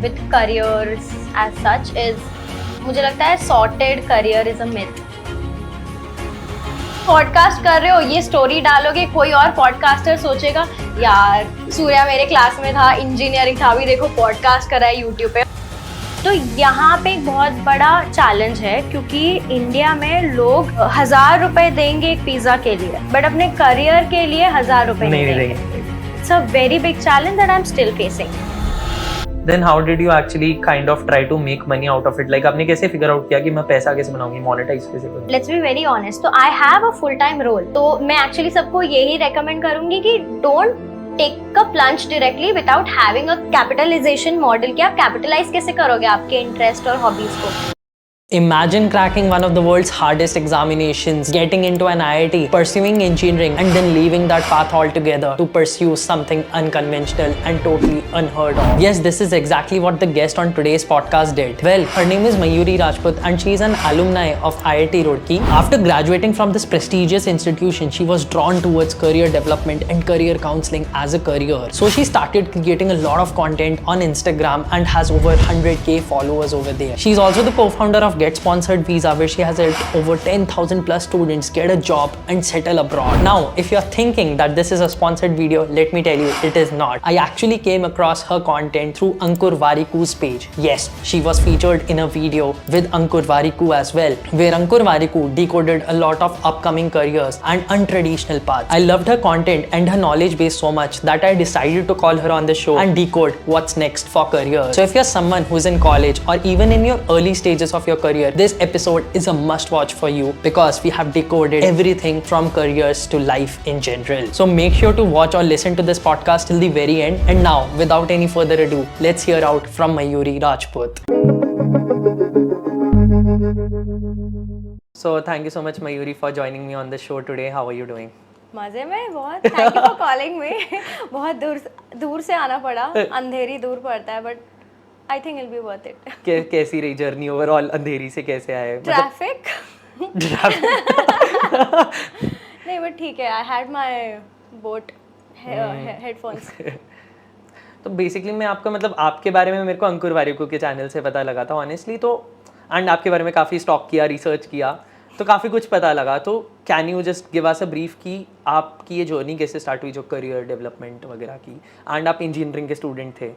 with careers as such is, मुझे लगता है sorted career is a myth. Podcast कर रहे हो, ये स्टोरी डालोगे, कोई और पॉडकास्टर सोचेगा यार सूर्या मेरे क्लास में था, इंजीनियरिंग था, अभी देखो पॉडकास्ट कर रहा है यूट्यूब पे। तो यहाँ पे एक बहुत बड़ा चैलेंज है क्योंकि इंडिया में लोग 1000 रुपए देंगे एक पिज्जा के लिए, बट अपने करियर के लिए 1000 रुपए नहीं देंगे। It's a very big challenge that I am still facing. Then how did you actually kind of try to make money out of it? Like आपने कैसे figure out किया कि मैं पैसा कैसे बनाऊंगी, monetize कैसे करूंगी? Let's be very honest. तो I have a full time role. तो मैं actually सबको यही recommend करूंगी कि don't take a plunge directly without having a capitalization model कि आप capitalize कैसे करोगे आपके interest और hobbies को. Imagine cracking one of the world's hardest examinations, getting into an IIT, pursuing engineering, and then leaving that path altogether to pursue something unconventional and totally unheard of. Yes, this is exactly what the guest on today's podcast did. Well, her name is Mayuri Rajput and she is an alumni of IIT Roorkee. After graduating from this prestigious institution, she was drawn towards career development and career counseling as a career. So she started creating a lot of content on Instagram and has over 100k followers over there. She's also the co-founder of Get Sponsored Visa, where she has helped over 10,000 plus students get a job and settle abroad. Now, if you're thinking that this is a sponsored video, let me tell you, it is not. I actually came across her content through Ankur Wariku's page. Yes, she was featured in a video with Ankur Wariku as well, where Ankur Wariku decoded a lot of upcoming careers and untraditional paths. I loved her content and her knowledge base so much that I decided to call her on the show and decode what's next for careers. So if you're someone who's in college or even in your early stages of your career, this episode is a must watch for you because we have decoded everything from careers to life in general. So make sure to watch or listen to this podcast till the very end. And now, without any further ado, let's hear out from Mayuri Rajput. So thank you so much Mayuri for joining me on the show today. How are you doing? मजे में बहुत, thank you for calling me. बहुत दूर से आना पड़ा, अंधेरी दूर पड़ता है, but I think it will be worth it. कैसी रही जर्नी ओवरऑल, अंधेरी से कैसे आए? ट्रैफिक नहीं, बट ठीक है, I had my boat headphones. तो बेसिकली मैं आपका मतलब आपके बारे में मेरे को अंकुर वारिकू के चैनल से पता लगा था ऑनेस्टली, तो एंड आपके बारे में काफ़ी स्टॉक किया, रिसर्च किया, तो काफ़ी कुछ पता लगा। तो can you just give us a brief कि आपकी ये जर्नी कैसे स्टार्ट हुई, जो करियर डेवलपमेंट वगैरह की, एंड आप इंजीनियरिंग के स्टूडेंट थे,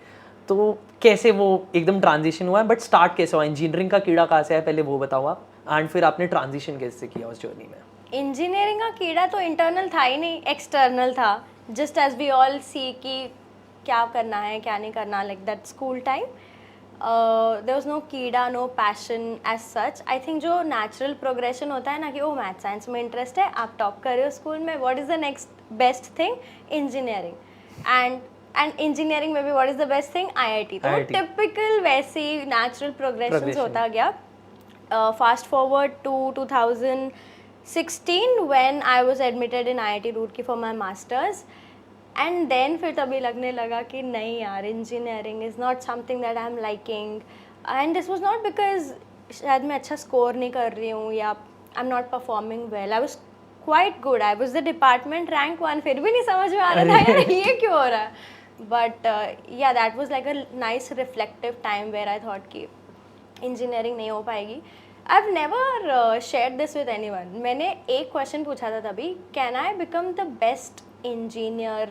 तो कैसे वो एकदम ट्रांजिशन हुआ, बट स्टार्ट कैसे हुआ, इंजीनियरिंग का कीड़ा कहाँ से है पहले वो बताओ आप, एंड फिर आपने ट्रांजिशन कैसे किया उस जर्नी में? इंजीनियरिंग का कीड़ा तो इंटरनल था ही नहीं, एक्सटर्नल था। Just as we all see कि क्या करना है क्या नहीं करना, like that school time there was no कीड़ा, no passion as such. I think जो नेचुरल प्रोग्रेशन होता है ना कि वो मैथ साइंस में इंटरेस्ट है, आप टॉप कर रहे हो स्कूल में, what is the next best thing? Engineering. And engineering में भी what is the best thing? IIT। तो टिपिकल वैसे ही नेचुरल प्रोग्रेशन होता गया। Fast forward to 2016 when I was admitted in IIT Roorkee for my masters, and then फिर तभी लगने लगा कि नहीं यार, engineering is not something that I am liking. And this was not because शायद मैं अच्छा स्कोर नहीं कर रही हूँ या आई am not performing well, I was quite good, I was the department rank 1, फिर भी नहीं समझ में आ रहा था यार ये क्यों हो रहा है। But yeah that was like a nice reflective time where I thought कि इंजीनियरिंग नहीं हो पाएगी। I have never shared this with anyone. मैंने एक क्वेश्चन पूछा था तभी, can I become the best engineer,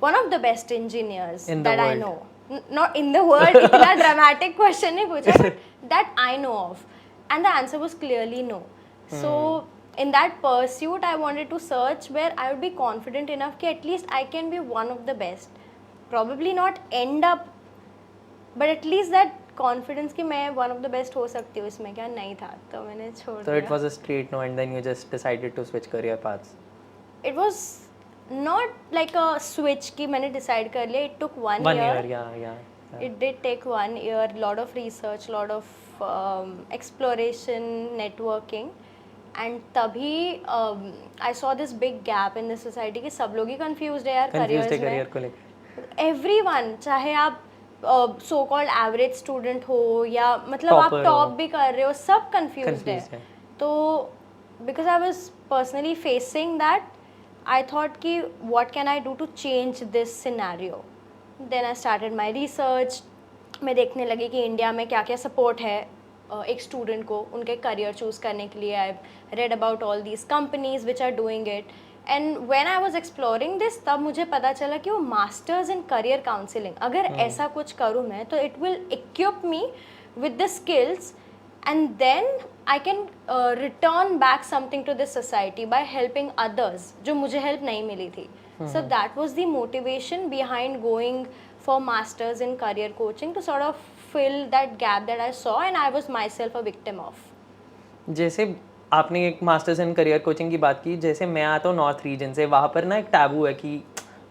one of the best engineers that I know, not in the world, इतना ड्रामेटिक क्वेश्चन नहीं पूछा, but that I know of, and the answer was clearly no. So in that pursuit I wanted to search where I would be confident enough कि at least I can be one of the best, probably not end up, but at least that confidence कि मैं one of the best हो सकती हूँ इसमें क्या नहीं था, तो मैंने छोड़ दिया। So it was a straight no and then you just decided to switch career paths? It was not like a switch कि मैंने decide कर लिया, it took one year. Yeah. It did take 1 year, lot of research, lot of exploration, networking. And तभी I saw this big gap in this society कि सब लोग ही confused है यार करियर को लेकर। एवरीवन, चाहे आप सो कॉल्ड एवरेज स्टूडेंट हो या मतलब आप टॉप भी कर रहे हो, सब कंफ्यूज्ड है। तो because I was personally facing that, I thought कि what can I do to change this scenario. Then I started my research, मैं देखने लगी कि इंडिया में क्या क्या सपोर्ट है एक स्टूडेंट को उनके करियर चूज़ करने के लिए. I read about all these companies which are doing it. And when I was exploring this, तब मुझे पता चला कि वो मास्टर्स इन करियर काउंसलिंग, अगर ऐसा कुछ करूँ मैं तो it will equip me with the skills and then I can return back something to this society by helping others जो मुझे help नहीं मिली थी. So that was the motivation behind going for masters in career coaching, to sort of fill that gap that I saw and I was myself a victim of. जैसे आपने एक masters in career coaching की बात की, जैसे मैं आता हूँ नॉर्थ रीजन से, वहाँ पर ना एक टैबू है कि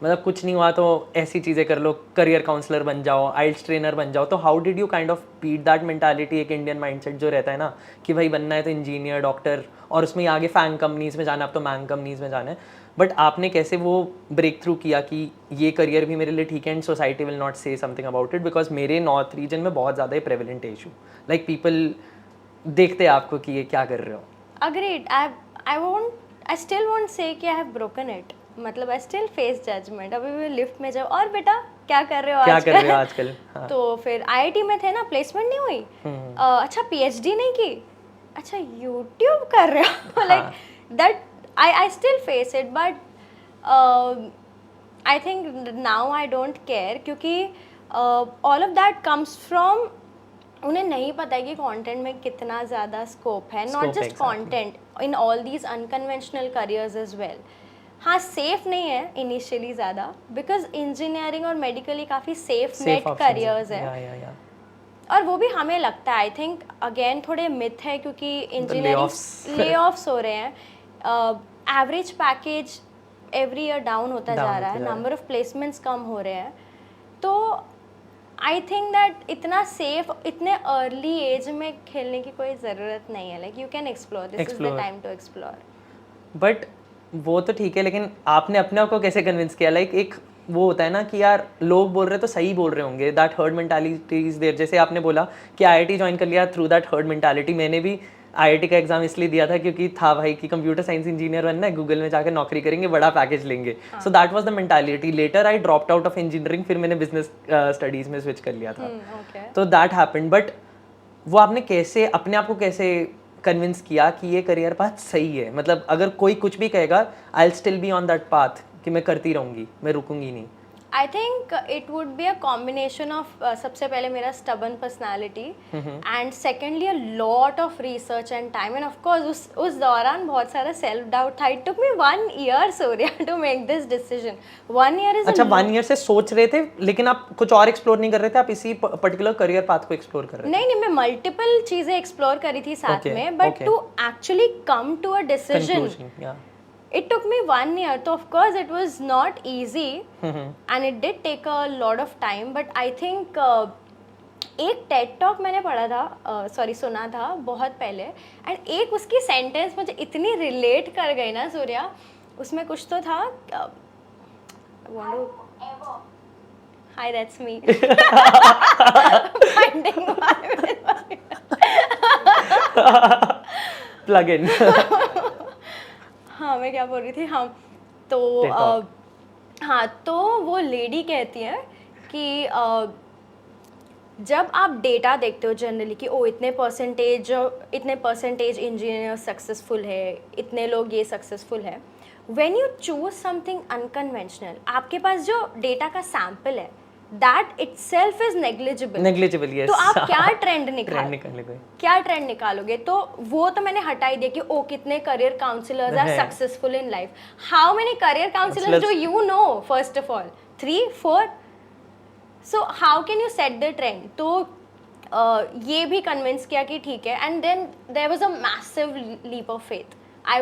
मतलब कुछ नहीं हुआ तो ऐसी चीज़ें कर लो, करियर काउंसलर बन जाओ, आइल्स ट्रेनर बन जाओ. तो how did you kind of beat that mentality, एक इंडियन माइंडसेट जो रहता है ना कि भाई बनना है तो इंजीनियर, डॉक्टर, और उसमें आगे फैंग कंपनीज़ में जाना है, अब तो मैंग कंपनीज़ में जाना है. बट आपने कैसे वो ब्रेक थ्रू किया कि ये करियर भी मेरे लिए ठीक है एंड सोसाइटी विल नॉट से समथिंग अबाउट इट? बिकॉज मेरे नॉर्थ रीजन में बहुत ज़्यादा प्रेवलेंट है इशू, लाइक पीपल देखते हैं आपको कि ये क्या कर रहे हो. Agreed. I still won't say कि I have broken it. मतलब I still face judgment. अभी भी लिफ्ट में जाओ और बेटा क्या कर रहे हो क्या आजकल? कर रहे हो आजकल? हाँ. तो फिर IIT में थे ना, प्लेसमेंट नहीं हुई. अच्छा PhD नहीं की, अच्छा YouTube कर रहे हो. Like that I still face it, but I think now I don't care, क्योंकि all of that comes from उन्हें नहीं पता है कि कंटेंट में कितना ज़्यादा स्कोप है. Not just content, in all these unconventional careers as well. हाँ, सेफ नहीं है इनिशियली ज़्यादा, बिकॉज इंजीनियरिंग और मेडिकली काफ़ी सेफ नेट करियर्स है. और वो भी हमें लगता है, आई थिंक अगेन थोड़े मिथ है, क्योंकि इंजीनियरिंग ले ऑफ्स हो रहे हैं, average package every year down होता जा रहा है, नंबर ऑफ प्लेसमेंट्स कम हो रहे हैं. तो आई थिंक दैट इतना सेफ, इतने अर्ली एज में खेलने की कोई ज़रूरत नहीं है. Like you can explore, this is the time to explore. But वो तो ठीक है, लेकिन आपने अपने आप को कैसे कन्विंस किया? लाइक एक वो होता है ना कि यार लोग बोल रहे तो सही बोल रहे होंगे, that herd mentality is there. जैसे आपने बोला कि IIT ज्वाइन कर लिया थ्रू दैट हर्ड मेंटालिटी. मैंने भी IIT का एग्जाम इसलिए दिया था क्योंकि था भाई कि कंप्यूटर साइंस इंजीनियर बनना है, गूगल में जाकर नौकरी करेंगे, बड़ा पैकेज लेंगे. So that was the mentality. Later I dropped out of engineering, फिर मैंने बिजनेस स्टडीज में स्विच कर लिया था. तो दैट हैपेंड. बट वो आपने कैसे अपने आप को कैसे कन्विंस किया कि ये करियर पाथ सही है? मतलब अगर कोई कुछ भी कहेगा, I will still be on that path, कि मैं करती रहूंगी, मैं रुकूंगी नहीं. I think it would be a combination of, सबसे पहले मेरा stubborn personality, and secondly a lot of research and time, and of course उस दौरान बहुत सारा सेल्फ डाउट था. इट टुक मी 1 year सूर्या to make this decision. 1 year is अच्छा, 1 year से सोच रहे थे, लेकिन आप कुछ और एक्सप्लोर नहीं कर रहे थे, आप इसी पर्टिकुलर करियर पाथ को एक्सप्लोर कर रहे थे? नहीं, मैं मल्टीपल चीजें एक्सप्लोर करी थी साथ में, but to actually come to a decision it took me 1 year. So of course it was not easy, and it did take a lot of time, but I think एक Ted talk मैंने पढ़ा था, सुना था बहुत पहले, and एक उसकी सेंटेंस मुझे इतनी रिलेट कर गई ना सूर्या. उसमें कुछ तो था, hi that's me finding plug in. हाँ, मैं क्या बोल रही थी. हाँ, तो हाँ, तो वो लेडी कहती है कि जब आप डेटा देखते हो जनरली कि ओ इतने परसेंटेज इंजीनियर सक्सेसफुल है, इतने लोग ये सक्सेसफुल है, when you choose something unconventional, आपके पास जो डेटा का सैंपल है that itself is negligible. yes. तो आप क्या ट्रेंड निकालोगे? तो वो तो मैंने हटा ही दिया कि ओ कितने career counsellors are successful in life. How many career counsellors do you know? First of all 3, 4. So how can you set the trend? तो ये भी कन्विंस किया कि ठीक है, and then there was a massive leap of faith. I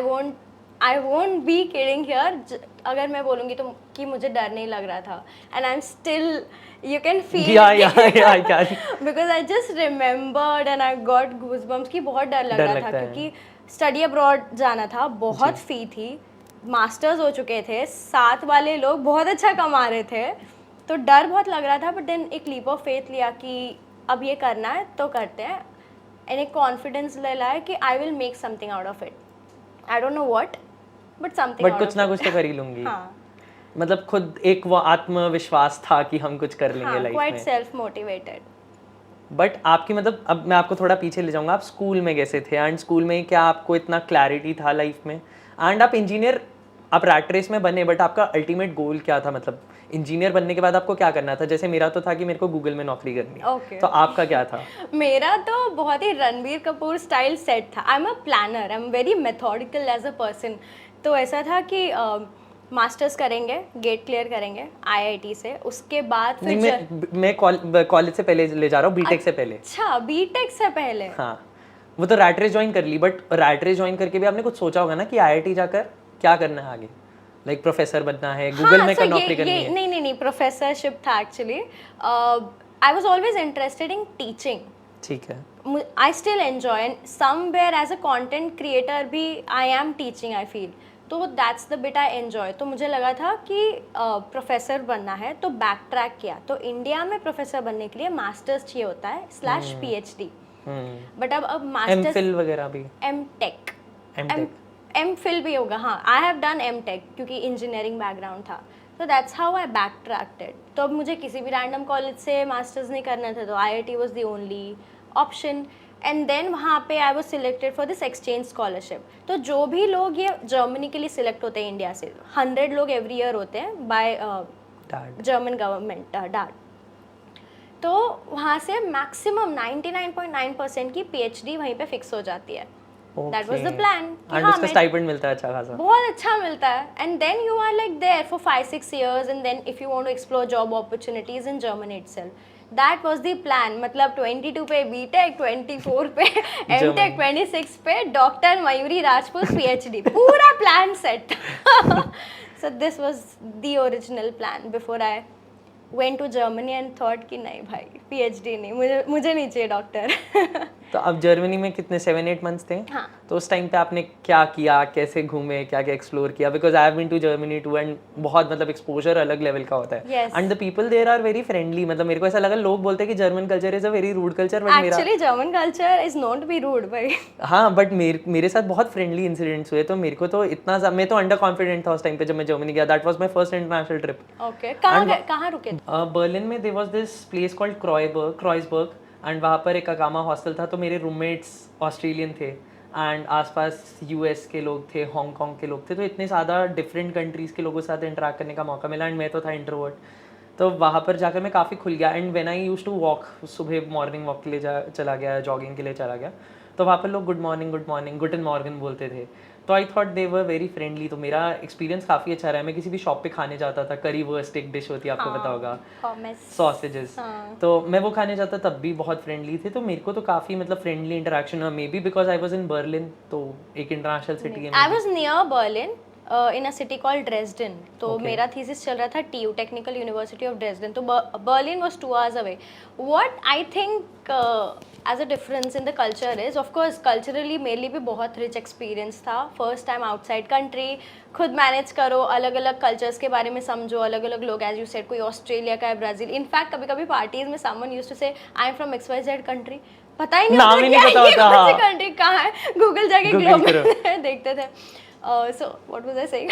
won't be kidding here. अगर मैं बोलूँगी तो कि मुझे डर नहीं लग रहा था, and I am still, you can feel, I can. Because I just remembered and I got goosebumps कि बहुत डर लग रहा था, क्योंकि स्टडी अब्रॉड जाना था, बहुत फी थी, मास्टर्स हो चुके थे, साथ वाले लोग बहुत अच्छा कमा रहे थे, तो डर बहुत लग रहा था. बट देन एक लीप ऑफ फेथ लिया कि अब ये करना है तो करते हैं, एंड एक कॉन्फिडेंस ले लाया कि I will make something out of it. I don't know what, but something, but कुछ ना कुछ तो कर ही लूंगी. हाँ, मतलब खुद एक वो आत्मविश्वास था कि हम कुछ कर लेंगे लाइफ में. Quite self motivated. बट आपकी मतलब अब मैं आपको थोड़ा पीछे ले जाऊंगा, आप स्कूल में कैसे थे एंड स्कूल में क्या आपको इतना क्लैरिटी था लाइफ में, एंड आप इंजीनियर, आप रैट रेस में बने बट आपका अल्टीमेट गोल क्या था, मतलब इंजीनियर बनने के बाद आपको क्या करना था? जैसे मेरा तो था कि मेरे को गूगल में नौकरी करनी है, Okay. तो आपका क्या था? मेरा तो बहुत ही रणबीर कपूर स्टाइल सेट था. I am a planner, I am very methodical as a person. तो ऐसा था कि मास्टर्स करेंगे, गेट क्लियर करेंगे आईआईटी से, उसके बाद नहीं, फिर मैं कॉलेज से पहले ले जा रहा हूँ, बीटेक से पहले. अच्छा, बीटेक से पहले. हाँ, वो तो रैट रेस ज्वाइन कर ली, बट रैट रेस ज्वाइन करके भी आपने कुछ सोचा होगा ना कि आईआईटी जाकर क्या करना है आगे, लाइक प्रोफेसर बनना है, गूगल में so नौकरी करनी है? नहीं, प्रोफेसरशिप था actually. I was always interested in teaching. ठीक है. I still enjoy, and somewhere as a content creator भी I am teaching, I feel. तो that's the bit I enjoy. तो मुझे लगा था कि प्रोफेसर बनना है, तो बैक ट्रैक किया. तो इंडिया में प्रोफेसर बनने के लिए मास्टर्स चाहिए होता है / PhD. बट अब मास्टर्स, एमफिल वगैरह भी, एमटेक, एमटेक. एमफिल भी होगा. हाँ, आई हैव डन एमटेक क्योंकि इंजीनियरिंग बैकग्राउंड था. तो दैट्स हाउ आई बैक ट्रैक्टेड. तो अब मुझे किसी भी रैंडम कॉलेज से मास्टर्स नहीं करना था, तो IIT was the only option. And then वहाँ पे I was selected for this exchange scholarship. तो जो भी लोग ये जर्मनी के लिए सिलेक्ट होते हैं इंडिया से, 100 लोग एवरी ईयर होते हैं बाय जर्मन गवर्नमेंट डाट. तो वहाँ से मैक्सिमम 99.9% की PhD वहीं पे फिक्स हो जाती है. That was the plan. And उसका स्टाइपेंड मिलता है अच्छा खासा? बहुत अच्छा मिलता है. And then you are like there for 5-6 years, and then if you want to explore job opportunities in Germany itself. That was the plan. मतलब 22 पे बीटेक, 24 पे एमटेक, 26 पे डॉक्टर मयूरी राजपूत PhD. पूरा plan set. So this was the original plan before I went to Germany and thought कि नहीं भाई, PhD नहीं, मुझे नहीं चाहिए डॉक्टर. तो अब जर्मनी में कितने 7-8 मंथ्स थे? हाँ. तो उस टाइम पे आपने क्या किया, कैसे घूमे, क्या क्या एक्सप्लोर किया? Because I have been to Germany too, and बहुत मतलब एक्सपोजर अलग लेवल का होता है. Yes. And the people there are very friendly. मतलब मेरे को ऐसा लगा, लोग बोलते हैं कि German culture is a very rude culture, but मेरा actually German culture is not be rude भाई. हाँ, बट मेरे साथ बहुत फ्रेंडली इंसिडेंट्स हुए. तो मेरे को तो इतना, मैं तो अंडर कॉन्फिडेंट था उस टाइम पे जब मैं जर्मनी गया. That was my first international trip. Okay, कहाँ रुके? बर्लिन में there was this place called Kreuzberg, and वहाँ पर एक अकामा हॉस्टल था. तो मेरे रूममेट्स ऑस्ट्रेलियन थे, एंड आसपास US के लोग थे, हांगकांग के लोग थे. तो इतने ज़्यादा डिफरेंट कंट्रीज़ के लोगों के साथ इंटरेक्ट करने का मौका मिला, एंड मैं तो था इंट्रोवर्ट. तो वहाँ पर जाकर मैं काफ़ी खुल गया. And when I used to walk, सुबह मॉर्निंग वॉक के लिए चला गया, जॉगिंग के लिए चला गया, तो वहाँ पर लोग गुड मॉर्निंग गुडन मॉर्गन बोलते थे. तो I thought they were very friendly. तो मेरा एक्सपीरियंस काफ़ी अच्छा रहा. मैं किसी भी शॉप पे खाने जाता था, करी वर्स्ट एक डिश होती है, आपको पता होगा, सॉसेजेस. तो मैं वो खाने जाता, तब भी बहुत फ्रेंडली थे. तो मेरे को तो काफ़ी मतलब फ्रेंडली इंटरेक्शन हुआ. Maybe because I was in Berlin, तो एक इंटरनेशनल सिटी है. I was near Berlin in a city called Dresden. तो मेरा थीसिस चल रहा था TU, technical university of Dresden. तो Berlin was 2 hours away. What I think as a difference in the culture is, of course culturally मेरे लिए भी बहुत रिच एक्सपीरियंस था. फर्स्ट टाइम आउटसाइड कंट्री, खुद मैनेज करो, अलग अलग कल्चर्स के बारे में समझो, अलग अलग लोग, एज यू सेड, कोई ऑस्ट्रेलिया का है, ब्राज़ील. इनफैक्ट कभी कभी पार्टीज में समवन यूज्ड टू से I am from XYZ country. पता ही नहीं नाम ही नहीं पता होता. कौन सी कंट्री कहाँ है, गूगल जाके ग्लोबल देखते थे. So what was I saying?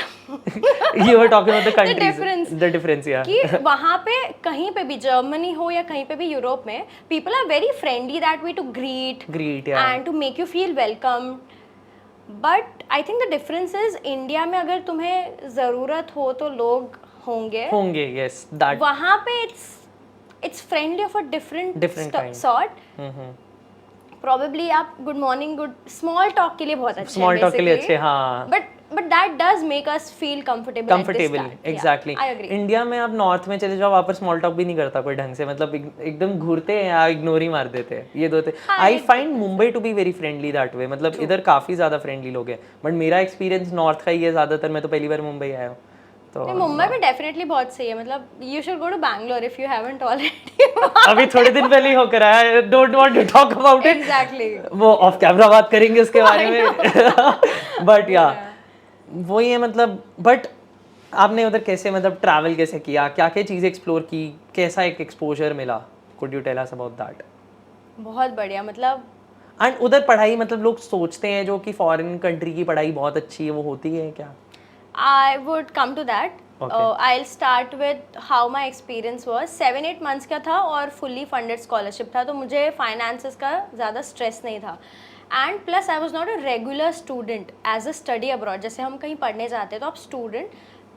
You were talking about the countries. The difference. The difference, yeah. कि वहाँ पे कहीं पे भी, जर्मनी हो या कहीं पे भी यूरोप में, people are very friendly that way to greet, yeah. and to make you feel welcome. But I think the difference is, India में अगर तुम्हें ज़रूरत हो तो लोग होंगे. Yes, that. वहाँ पे it's friendly of a different kind. sort. Probably आप good morning, good small talk के लिए बहुत अच्छे हैं, स्मॉल टॉक के लिए अच्छे, हाँ. But that does make us feel comfortable. Exactly. India में आप नॉर्थ में चले जाओ, वहाँ पर स्मॉल टॉक भी नहीं करता कोई ढंग से. मतलब एकदम घूरते हैं या इग्नोर ही मार देते हैं, ये दो थे. I find Mumbai to be very friendly that way. मतलब इधर काफ़ी ज़्यादा फ्रेंडली लोग हैं, बट मेरा एक्सपीरियंस नॉर्थ का ही है ज़्यादातर. मैं तो पहली बार मुंबई आया हूँ. तो मुंबई में डेफिनेटली बहुत सही है. मतलब you should go to Bangalore if you haven't already. अभी थोड़े दिन पहले ही होकर आया. Don't want to talk about it. Exactly. वो ऑफ कैमरा बात करेंगे उसके बारे में. बट या वही है मतलब. बट आपने उधर कैसे मतलब ट्रैवल कैसे किया, क्या क्या चीज़ें एक्सप्लोर की, कैसा एक एक्सपोजर मिला? Could you tell us about that? बहुत बढ़िया. मतलब एंड उधर पढ़ाई, मतलब लोग सोचते हैं जो कि फॉरेन कंट्री की पढ़ाई बहुत अच्छी है, वो होती है क्या? I would come to that. I'll start with how my experience was. 7-8 months का था और fully funded scholarship था, तो मुझे finances का ज़्यादा stress नहीं था. And plus I was not a regular student as a study abroad. जैसे हम कहीं पढ़ने जाते हैं तो आप student,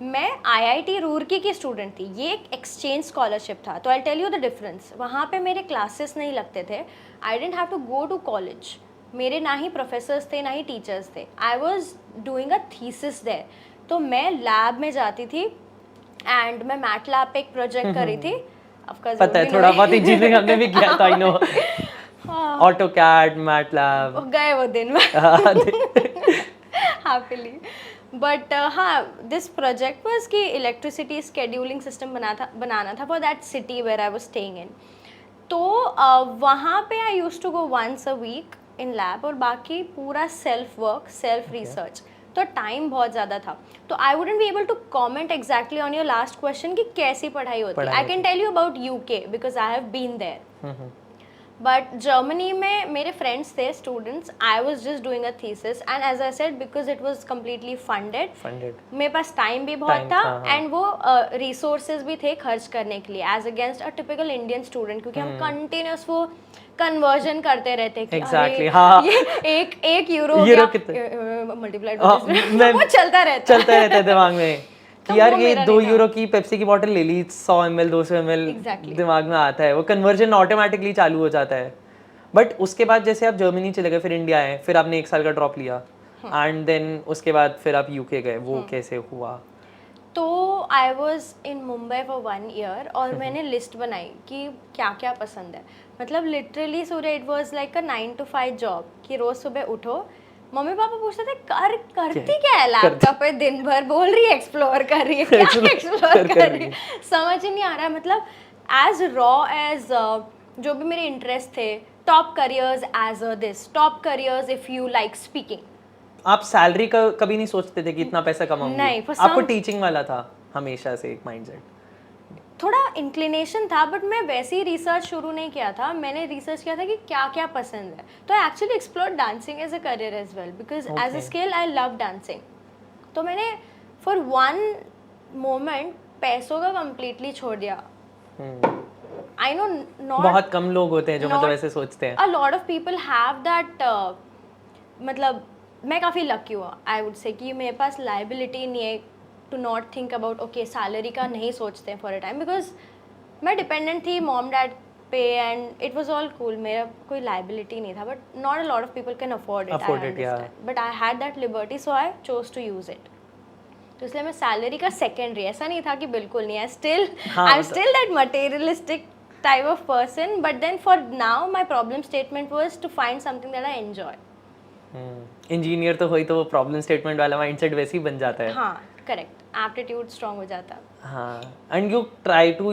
मैं IIT रूरकी की स्टूडेंट थी, ये एक एक्सचेंज स्कॉलरशिप था. तो I tell you the difference. वहाँ पे मेरे क्लासेस नहीं लगते थे. I didn't have to go to college. मेरे ना ही प्रोफेसर्स थे ना ही टीचर्स थे. I was doing a thesis there. तो मैं लैब में जाती थी एंड मैं मैट लैब पे एक प्रोजेक्ट कर रही थी. ऑफकोर्स पता है, थोड़ा बहुत इंजीनियरिंग हमने भी किया था, आई नो. AutoCAD, MATLAB गए वो दिन हैप्पीली. बट हाँ, दिस प्रोजेक्ट वाज कि इलेक्ट्रिसिटी स्केड्यूलिंग सिस्टम बनाना था for that city where I was staying in. तो वहाँ पे I used to go once a week in lab और बाकी पूरा सेल्फ वर्क, सेल्फ रिसर्च. तो टाइम बहुत ज़्यादा था. तो I wouldn't be able to comment exactly on your last question कि कैसी पढ़ाई होती है. I can tell you about UK because I have been there. But Germany में मेरे फ्रेंड्स थे students. I was just doing a thesis and as I said because it was completely funded, मेरे पास टाइम भी बहुत था and वो resources भी थे खर्च करने के लिए as against a typical Indian student. क्योंकि हम कंटिन्यूस वो कन्वर्जन करते रहते कि exactly, हाँ. ये एक यूरो मल्टीप्लाइड वो चलता रहता है दिमाग में कि यार ये 2 यूरो की पेप्सी की बोतल ले ली, 100 ml 200 ml दिमाग में आता है. वो कन्वर्जन ऑटोमेटिकली चालू हो जाता है. बट उसके बाद जैसे आप जर्मनी चले गए, फिर इंडिया आए, फिर आपने 1 साल का ड्रॉप लिया एंड देन उसके बाद फिर आप UK गए. वो कैसे हुआ? तो आई was in Mumbai for 1 year और मैंने लिस्ट बनाई कि क्या क्या पसंद है. मतलब literally Surya, it was like a 9 to 5 job कि रोज सुबह उठो. मम्मी पापा पूछते थे करती क्या है लैपटॉप पे दिन भर, बोल रही है एक्सप्लोर कर रही है, क्या एक्सप्लोर कर रही है समझ ही नहीं आ रहा है. मतलब एज रॉ एज जो भी मेरे इंटरेस्ट थे, top careers as a this, top careers if you like speaking. आप सैलरी का कभी नहीं सोचते थे कि इतना पैसा कमाऊंगी? नहीं, आपको टीचिंग वाला था हमेशा से एक माइंडसेट? थोड़ा इंक्लिनेशन था बट मैं वैसे ही रिसर्च शुरू नहीं किया था. मैंने रिसर्च किया था कि क्या क्या पसंद है. तो I actually explore dancing as a career as well because as a skill I love dancing. तो मैंने फॉर 1 मोमेंट पैसों का कम्प्लीटली छोड़ दिया. आई नो नॉट, बहुत कम लोग होते हैं जो मतलब ऐसे सोचते हैं. अ lot of people have that. मतलब मैं काफ़ी लकी हुआ आई वुड से कि मेरे पास लाइबिलिटी नहीं है to not think about okay salary का नहीं सोचते हैं फॉर अ टाइम. बिकॉज मैं डिपेंडेंट थी मॉम डैड पे and it was all cool. मेरा कोई लाइबिलिटी नहीं था. But not a lot of people can afford it. But I had that liberty so I chose to use it. तो इसलिए मैं सैलरी का सेकेंडरी, ऐसा नहीं था कि बिल्कुल नहीं. I am still that materialistic type of person. But then for now my problem statement was to find something that I enjoy. Engineer तो हुई तो वो प्रॉब्लम स्टेटमेंट वाला माइंडसेट वैसे ही बन जाता है. हाँ करेक्ट, एप्टीट्यूड स्ट्रांग हो जाता. हाँ, and you try to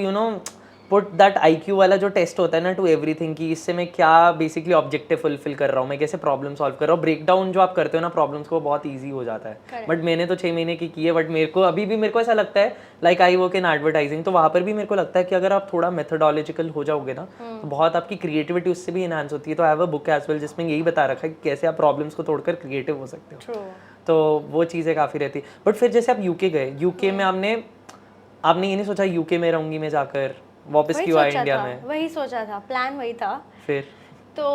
put that IQ वाला जो टेस्ट होता है ना टू एवरीथिंग कि इससे मैं क्या बेसिकली ऑब्जेक्टिव फुलफिल कर रहा हूँ, मैं कैसे प्रॉब्लम सॉल्व कर रहा हूँ. ब्रेक डाउन जो आप करते हो ना प्रॉब्लम्स को, बहुत ईजी हो जाता है. बट मैंने तो 6 महीने की है. बट मेरे को अभी भी मेरे को ऐसा लगता है like I work in advertising, तो वहाँ पर भी मेरे को लगता है कि अगर आप थोड़ा मेथोडोलॉजिकल हो जाओगे ना तो बहुत आपकी क्रिएटिविटी उससे भी इनहांस होती है. तो I have a book as well जिसमें यही बता रखा है कि कैसे आप प्रॉब्लम्स को तोड़कर क्रिएटिव हो सकते हो. तो वो चीज़ें काफ़ी रहती. बट फिर जैसे आप UK गए, UK में आपने ये नहीं सोचा UK में रहूँगी मैं, जाकर वापस क्यों आए इंडिया में? वही सोचा था, प्लान वही था. फिर तो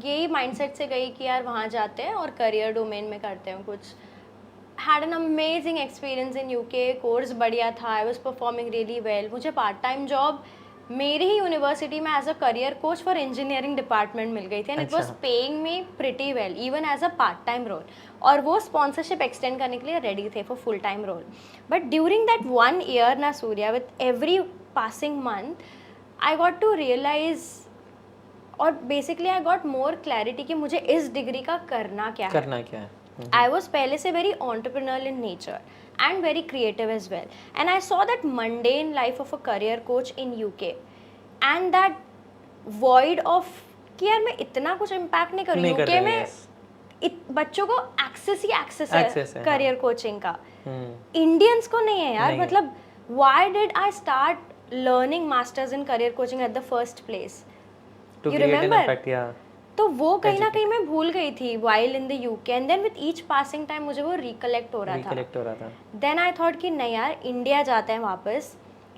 यही माइंडसेट से गई कि यार वहाँ जाते हैं और करियर डोमेन में करते हैं कुछ. Had an amazing experience in UK. Course बढ़िया था, I was performing really well. मुझे पार्ट टाइम जॉब मेरी ही यूनिवर्सिटी में as a career coach for engineering department मिल गई थी and it was paying me pretty well even as a part time role. और वो स्पॉन्सरशिप एक्सटेंड करने के लिए रेडी थे for full time role. But during that 1 year ना Surya, with every passing month I got to realise और basically I got more clarity कि मुझे इस डिग्री का करना क्या है. I was पहले से very entrepreneurial in nature and very creative as well. And I saw that mundane life of a career coach in UK and that void of कि यार मैं इतना कुछ impact नहीं करूँ. UK में बच्चों को एक्सेस है करियर कोचिंग का. इंडियंस को नहीं है यार. मतलब why did I start learning masters in career coaching at the first place? To you create remember? an impact, yeah. तो वो कहीं ना कहीं मैं भूल गई थी while in the UK, and then with each passing time मुझे वो रिकलेक्ट हो रहा था. रिकलेक्ट हो रहा था. देन आई थॉट कि नहीं यार, इंडिया जाते हैं वापस,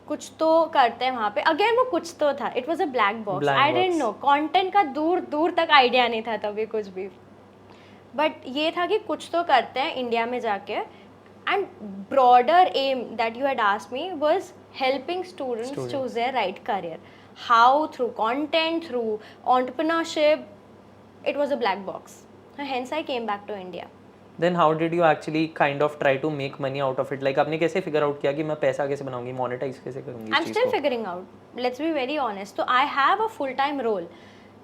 कुछ तो करते हैं वहाँ पे. अगेन वो कुछ तो था, it was a black box. I didn't know, content का दूर दूर तक आइडिया नहीं था तभी कुछ भी. बट ये था कि कुछ तो करते हैं इंडिया में जाके. And broader aim that you had asked me was helping students choose their right career. How? Through content, through entrepreneurship. It was a black box. Hence I came back to India. Then how did you actually kind of try to make money out of it? Like आपने कैसे figure out किया कि मैं पैसा कैसे बनाऊंगी, monetize कैसे करूंगी इस I'm चीज़ still को? figuring out. Let's be very honest. तो I have a full time role.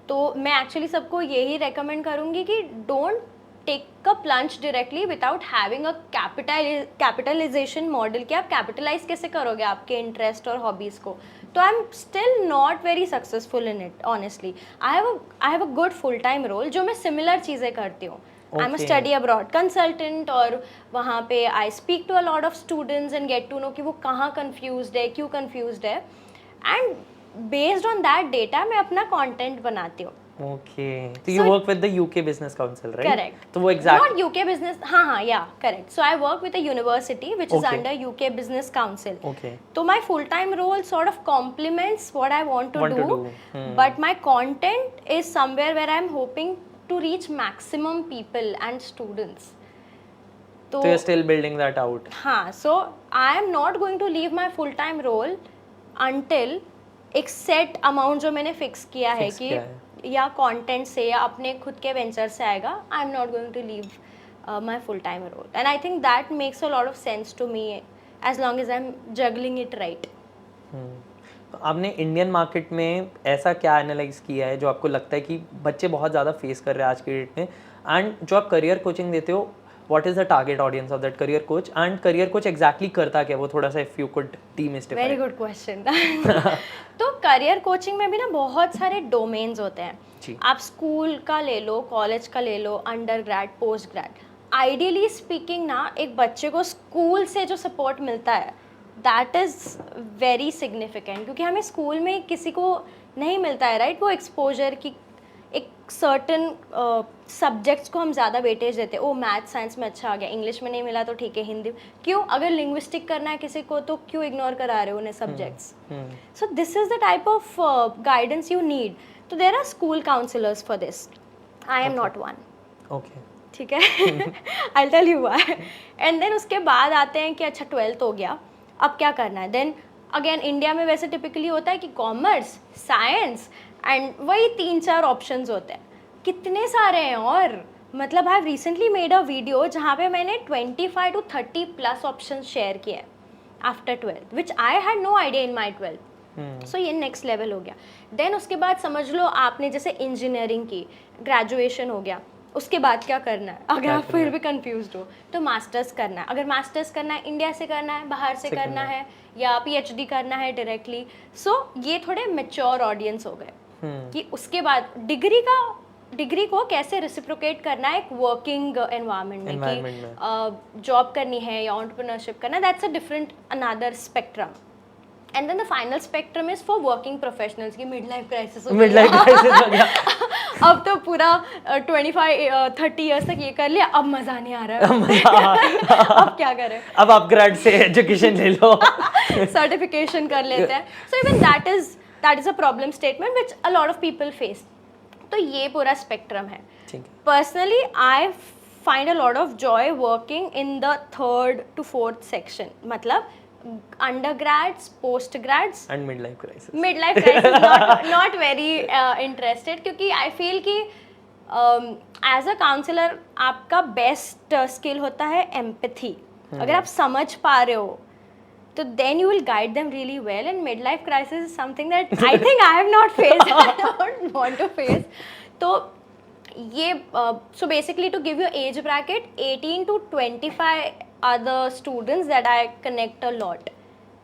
तो मैं एक्चुअली सबको यही रेकमेंड करूंगी कि don't take a plunge directly without having a capitalisation model कि आप कैपिटलाइज कैसे करोगे आपके इंटरेस्ट और हॉबीज़ को. तो I am still not very successful in it honestly. I have a good full time role जो मैं सिमिलर चीज़ें करती हूँ. I am a study abroad consultant, और वहाँ पे I speak to a lot of students and get to know कि वो कहाँ कन्फ्यूज्ड है, क्यों कन्फ्यूज्ड है, and based on that data मैं अपना कंटेंट बनाती हूँ. Okay. So you work with the UK Business Council, right? Correct. तो वो exact. Not UK business. हाँ, yeah, correct. So I work with a university which is under UK Business Council. Okay. So my full-time role sort of complements what I want to do. But my content is somewhere where I'm hoping to reach maximum people and students. So you're still building that out. हाँ, so I am not going to leave my full-time role until एक set amount जो मैंने fix किया है कि या content से या अपने खुद के वेंचर से आएगा. I am not going to leave my full time role, and I think that makes a lot of sense to me as long as I am juggling it right. आपने Indian market में ऐसा क्या analyse किया है जो आपको लगता है कि बच्चे बहुत ज़्यादा फेस कर रहे हैं आज के डेट में, एंड जो आप करियर कोचिंग देते हो, what is the target audience of that career coach, and career coach exactly करता क्या, वो थोड़ा सा if you could demystify. Very good question. तो करियर कोचिंग में भी ना बहुत सारे डोमेन्स होते हैं. आप स्कूल का ले लो, कॉलेज का ले लो, undergrad, postgrad. Ideally speaking ना एक बच्चे को स्कूल से जो सपोर्ट मिलता है दैट इज़ वेरी सिग्निफिकेंट, क्योंकि हमें स्कूल में किसी को नहीं मिलता है राइट. वो एक्सपोजर की एक सर्टन सब्जेक्ट्स को हम ज़्यादा वेटेज देते हैं. ओ मैथ साइंस में अच्छा आ गया, इंग्लिश में नहीं मिला तो ठीक है हिंदी. क्यों? अगर लिंग्विस्टिक करना है किसी को तो क्यों इग्नोर करा रहे हो उन्हें subjects. So this is the type of guidance you need. तो there are school counsellors for this. I am not one. Okay, ठीक है. I tell you why. And then उसके बाद आते हैं कि अच्छा 12th हो गया, अब क्या करना है. देन अगेन इंडिया में वैसे टिपिकली होता है कि कॉमर्स, साइंस, एंड वही 3-4 ऑप्शंस होते हैं. कितने सारे हैं. और मतलब I have recently made a video जहाँ पे मैंने 25 to 30+ ऑप्शंस शेयर किए after 12th, which I had no idea in my 12th. सो ये नेक्स्ट लेवल हो गया. देन उसके बाद समझ लो आपने जैसे इंजीनियरिंग की, ग्रेजुएशन हो गया, उसके बाद क्या करना है. अगर आप फिर भी कंफ्यूज्ड हो तो मास्टर्स करना है. अगर मास्टर्स करना है इंडिया से करना है, बाहर से करना है, या PhD करना है डायरेक्टली. सो ये थोड़े मैच्योर ऑडियंस हो गए कि उसके बाद डिग्री को कैसे रेसिप्रोकेट करना है एक वर्किंग एनवायरनमेंट में, कि जॉब करनी है या एंटरप्रेन्योरशिप करना है. That's a different another spectrum. And then the final spectrum is for working professionals की मिड लाइफ क्राइसिस हो गया. अब तो पूरा 25-30 ईयर्स तक ये कर लिया, अब मजा नहीं आ रहा है. अब क्या करें, अब आप ग्रेड से एजुकेशन ले लो, सर्टिफिकेशन कर लेते हैं. So even that is a problem statement which a lot of people face. तो ये पूरा स्पेक्ट्रम है. Personally I find a lot of Joy working in the 3rd to 4th section. मतलब undergrads, postgrads and midlife crisis. not very interested, क्योंकि I feel कि as a counselor आपका best skill होता है empathy. अगर आप समझ पा रहे हो तो then you will guide them really well. And midlife crisis is something that I think I have not faced. I don't want to face. तो ये so basically to give you age bracket, 18 to 25 are the students that I connect a lot,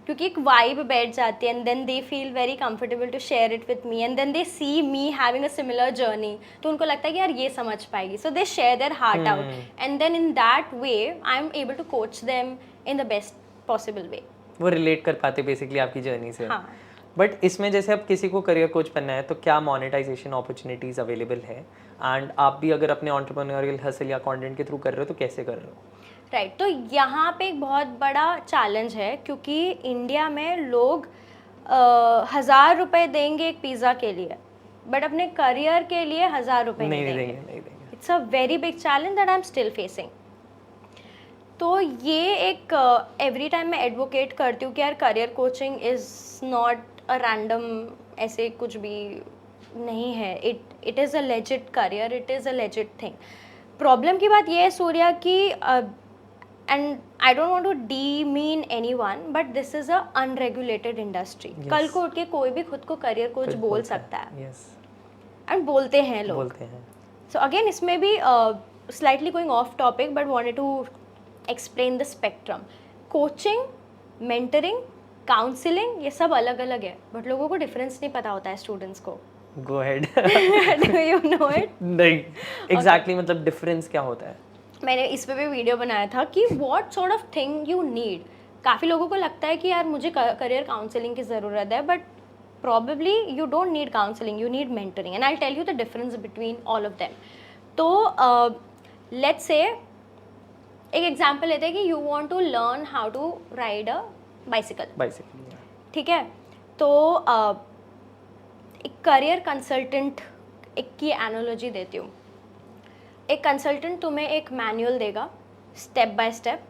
क्योंकि एक vibe बैठ जाती है, and then they feel very comfortable to share it with me, and then they see me having a similar journey. तो उनको लगता है कि यार ये समझ पाएगी. So they share their heart out, and then in that way I am able to coach them in the best possible way. वो रिलेट कर पाते बेसिकली आपकी जर्नी से. हाँ. बट इसमें जैसे अब किसी को करियर कोच बनना है तो क्या मोनेटाइजेशन अपॉर्चुनिटीज़ अवेलेबल है, एंड आप भी अगर अपने एंटरप्रेन्योरियल हसल या कंटेंट के थ्रू कर रहे हो तो कैसे कर रहे हो? राइट तो यहाँ पे एक बहुत बड़ा चैलेंज है, क्योंकि इंडिया में लोग 1,000 रुपए देंगे एक पिज़्ज़ा के लिए, बट अपने करियर के लिए 1,000 रुपए नहीं देंगे. It's a very big challenge that I am still facing. तो ये एक एवरी टाइम मैं एडवोकेट करती हूँ कि यार career coaching is not a random, ऐसे कुछ भी नहीं है. It is a legit career, it is a legit thing. Problem की बात ये है सूर्या कि and I don't want to demean anyone, but this is a unregulated industry. कल को उठ के कोई भी खुद को करियर कोच बोल सकता है, एंड बोलते हैं लोग. सो अगेन इसमें भी slightly going off topic, but wanted to explain the spectrum. Coaching, mentoring, counselling ये सब अलग अलग है, बट लोगों को डिफरेंस नहीं पता होता है स्टूडेंट्स को. Go ahead. Do you no it? नहीं एग्जैक्टली मतलब डिफरेंस क्या होता है? मैंने इस पे भी वीडियो बनाया था कि what sort of thing you need. काफ़ी लोगों को लगता है कि यार मुझे करियर काउंसलिंग की ज़रूरत है, but probably you don't need counseling, you need mentoring, and I'll tell you the difference between all of them. तो let's say एक एग्जाम्पल लेते हैं कि you want to learn how to ride a bicycle. ठीक है, तो एक career consultant एक की एनालॉजी देती हूँ. एक कंसल्टेंट तुम्हें एक मैनुअल देगा स्टेप बाय स्टेप,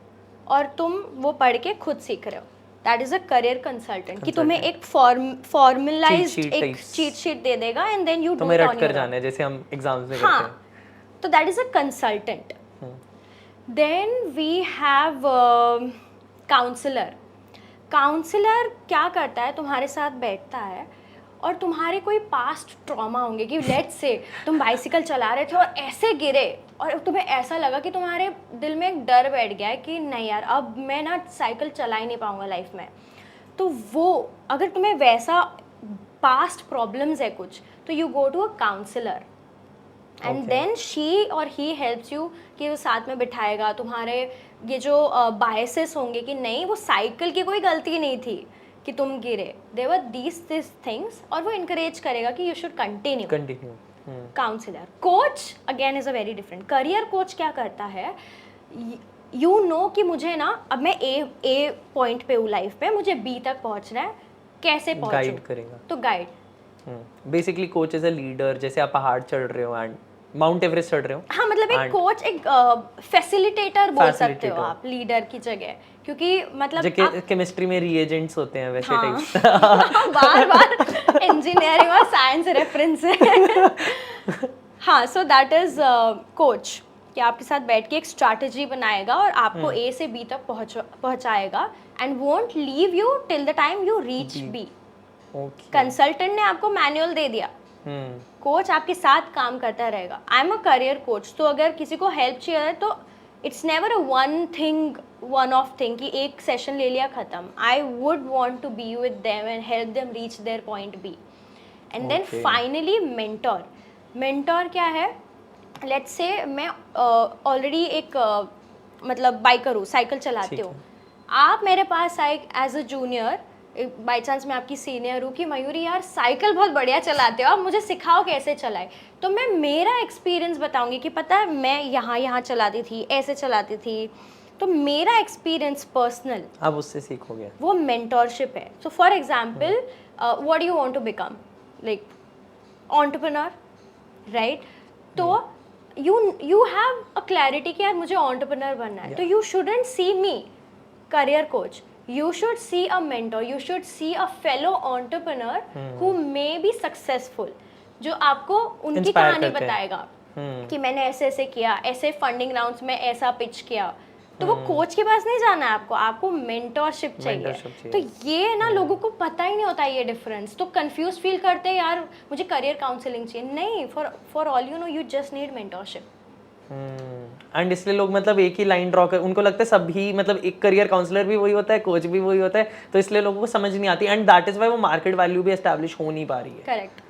और तुम वो पढ़ के खुद सीख रहे हो. That is a career consultant कि तुम्हें एक फॉर्मुलाइज्ड एक चीट शीट दे देगा, and then you do it on your own, जैसे हम एग्जाम्स में करते हैं. तो that is a consultant. Then we have counsellor. Counsellor क्या करता है, तुम्हारे साथ बैठता है और तुम्हारे कोई पास्ट ट्रॉमा होंगे कि लेट्स से तुम बाइसिकल चला रहे थे और ऐसे गिरे और तुम्हें ऐसा लगा कि तुम्हारे दिल में एक डर बैठ गया है कि नहीं यार अब मैं ना साइकिल चला ही नहीं पाऊंगा लाइफ में. तो वो अगर तुम्हें वैसा पास्ट प्रॉब्लम्स है कुछ, तो you go to a counsellor, and then she और ही हेल्प्स यू कि वो साथ में बिठाएगा. तुम्हारे ये जो बायसेस होंगे कि नहीं वो साइकिल की कोई गलती नहीं थी कि तुम गिरे, देवर दीज थिंग्स, और वो इनकरेज करेगा कि you should continue. Counsellor. Coach again is a very different. Career coach क्या करता है, यू नो कि मुझे ना अब मैं ए पॉइंट पे हूँ लाइफ पे, मुझे बी तक पहुँचना है, कैसे पहुँचूं, गाइड करेगा. तो guide. Basically coach is a leader. जैसे आप पहाड़ चढ़ रहे हो एंड माउंट एवरेस्ट चढ़ रहे हो. हाँ मतलब एक कोच एक फैसिलिटेटर बोल सकते हो आप लीडर की जगह, क्योंकि मतलब केमिस्ट्री में रिएजेंट्स होते हैं वैसे टाइप्स. बार इंजीनियरिंग और साइंस रेफरेंस है. हाँ, सो दैट इज कोच कि आपके साथ बैठ के एक स्ट्रैटेजी बनाएगा और आपको ए से बी तक पहुंचाएगा, and won't leave you till the time you reach B. Consultant ने आपको मैनुअल दे दिया, कोच आपके साथ काम करता रहेगा. I am a career coach, तो अगर किसी को हेल्प चाहिए तो it's never a one off thing कि एक सेशन ले लिया खत्म. I would want to be with them and help them reach their point B. And then finally mentor. Mentor क्या है, लेट्स से मैं ऑलरेडी एक मतलब बाइकर हूँ, साइकिल चलाती हूँ. आप मेरे पास आए as a junior, by chance मैं आपकी सीनियर हूँ कि मयूरी यार साइकिल बहुत बढ़िया चलाते हो, आप मुझे सिखाओ कैसे चलाए. तो मैं मेरा एक्सपीरियंस बताऊंगी कि पता है मैं यहाँ चलाती थी, ऐसे चलाती थी. तो मेरा एक्सपीरियंस पर्सनल, आप उससे सीखोगे, वो मेंटरशिप है. So for example what you want to become, like entrepreneur, right? तो यू हैव अ क्लैरिटी कि यार मुझे एंटरप्रेन्योर बनना है. तो you shouldn't see me career coach, you should see a mentor, you should see a fellow entrepreneur who may be successful, जो आपको उनकी कहानी बताएगा कि मैंने ऐसे ऐसे किया, ऐसे फंडिंग राउंड्स में ऐसा पिच किया. तो वो कोच के पास नहीं जाना है आपको मेंटरशिप चाहिए. तो ये ना लोगों को पता ही नहीं होता ये डिफरेंस, तो कंफ्यूज फील करते हैं यार मुझे करियर काउंसलिंग चाहिए. नहीं, for all you know you just need mentorship. And इसलिए लोग मतलब एक ही लाइन ड्रॉ कर, उनको लगता है सभी मतलब एक करियर काउंसलर भी वही होता है, कोच भी वही होता है, तो इसलिए लोगों को समझ नहीं आती. एंड दैट इज व्हाई वो मार्केट वैल्यू भी एस्टैब्लिश हो नहीं पा रही है. करेक्ट.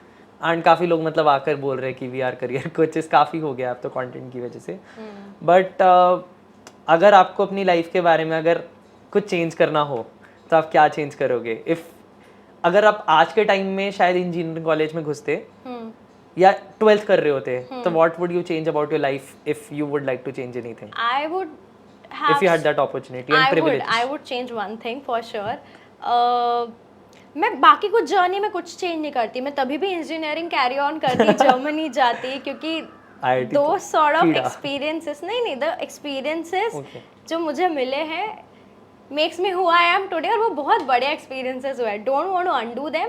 एंड काफ़ी लोग मतलब आकर बोल रहे हैं कि वी आर करियर कोचेस. काफ़ी हो गया अब तो कंटेंट की वजह से. बट अगर आपको अपनी लाइफ के बारे में अगर कुछ चेंज करना हो तो आप क्या चेंज करोगे? इफ़ अगर आप आज के टाइम में शायद इंजीनियरिंग कॉलेज में घुसते हम्म या 12th कर रहे होते, तो what would you change about your life if you would like to change anything, I would if you had have that opportunity and privilege? I would change one thing for sure. मैं बाकी कुछ journey में कुछ change नहीं करती, मैं तभी भी इंजीनियरिंग कैरी ऑन करती, जर्मनी जाती, क्योंकि IIT दो तो सॉर्ट ऑफ कीड़ा। एक्सपीरियंसेस नहीं द एक्सपीरियंसेस Okay. जो मुझे मिले हैं makes me who I am today, और वो बहुत बड़े एक्सपीरियंसेस हुए. Don't want to undo them,